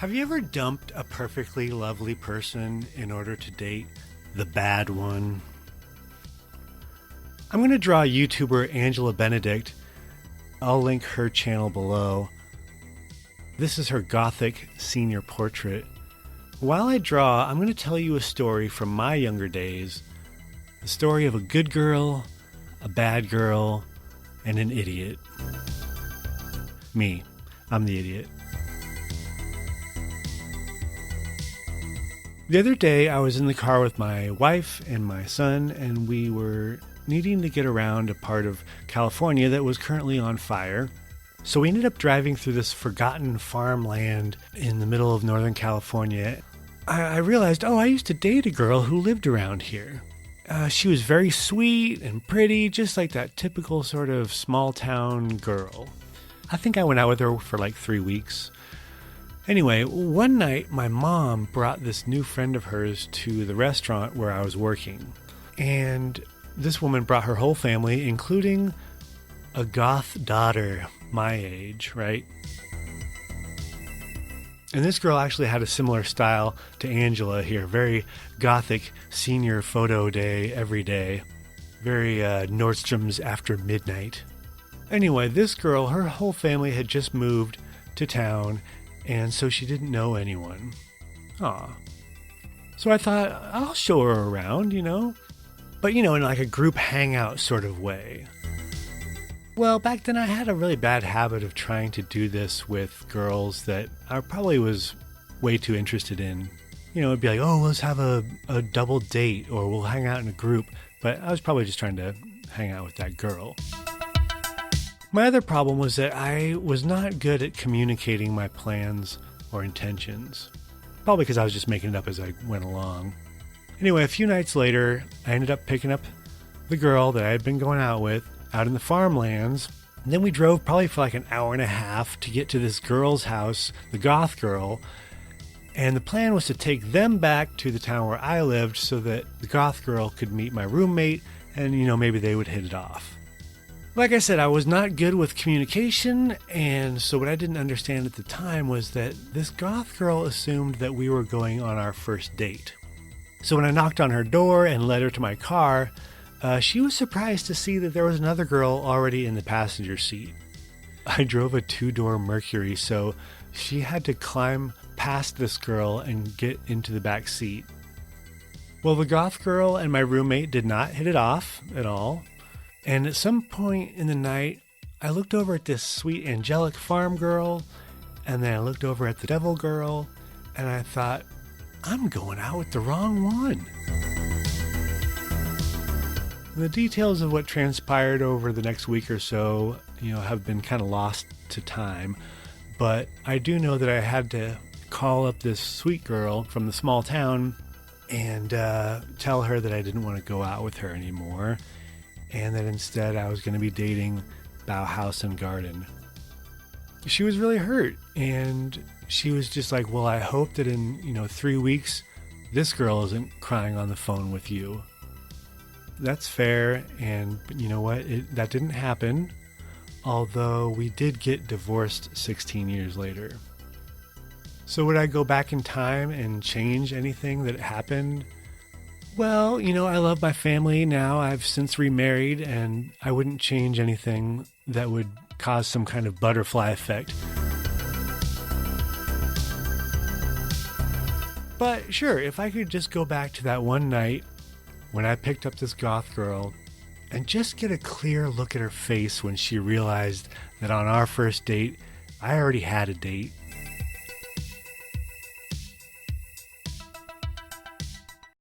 Have you ever dumped a perfectly lovely person in order to date the bad one? I'm going to draw YouTuber Angela Benedict. I'll link her channel below. This is her gothic senior portrait. While I draw, I'm going to tell you a story from my younger days. The story of a good girl, a bad girl, and an idiot. Me. I'm the idiot. The other day, I was in the car with my wife and my son, and we were needing to get around a part of California that was currently on fire. So we ended up driving through this forgotten farmland in the middle of Northern California. I realized, I used to date a girl who lived around here. She was very sweet and pretty, just like that typical sort of small town girl. I think I went out with her for like 3 weeks. Anyway, one night my mom brought this new friend of hers to the restaurant where I was working. And this woman brought her whole family, including a goth daughter my age, right? And this girl actually had a similar style to Angela here. Very gothic senior photo day every day. Very Nordstrom's after midnight. Anyway, this girl, her whole family had just moved to town, and so she didn't know anyone. Aw. So I thought, I'll show her around, But, in like a group hangout sort of way. Well, back then I had a really bad habit of trying to do this with girls that I probably was way too interested in. It'd be like, let's have a double date, or we'll hang out in a group. But I was probably just trying to hang out with that girl. My other problem was that I was not good at communicating my plans or intentions. Probably because I was just making it up as I went along. Anyway, a few nights later, I ended up picking up the girl that I had been going out with out in the farmlands. And then we drove probably for like an hour and a half to get to this girl's house, the goth girl. And the plan was to take them back to the town where I lived so that the goth girl could meet my roommate and, maybe they would hit it off. Like I said, I was not good with communication, and so what I didn't understand at the time was that this goth girl assumed that we were going on our first date. So when I knocked on her door and led her to my car, she was surprised to see that there was another girl already in the passenger seat. I drove a 2-door Mercury, so she had to climb past this girl and get into the back seat. Well, the goth girl and my roommate did not hit it off at all. And at some point in the night, I looked over at this sweet angelic farm girl, and then I looked over at the devil girl, and I thought, I'm going out with the wrong one. The details of what transpired over the next week or so, have been kind of lost to time, but I do know that I had to call up this sweet girl from the small town and tell her that I didn't want to go out with her anymore. And that instead I was going to be dating Bauhaus and Garden. She was really hurt, and she was just like, well, I hope that in, 3 weeks, this girl isn't crying on the phone with you. That's fair, and you know what? That didn't happen, although we did get divorced 16 years later. So would I go back in time and change anything that happened? Well, I love my family now. I've since remarried, and I wouldn't change anything that would cause some kind of butterfly effect. But sure, if I could just go back to that one night when I picked up this goth girl and just get a clear look at her face when she realized that on our first date, I already had a date.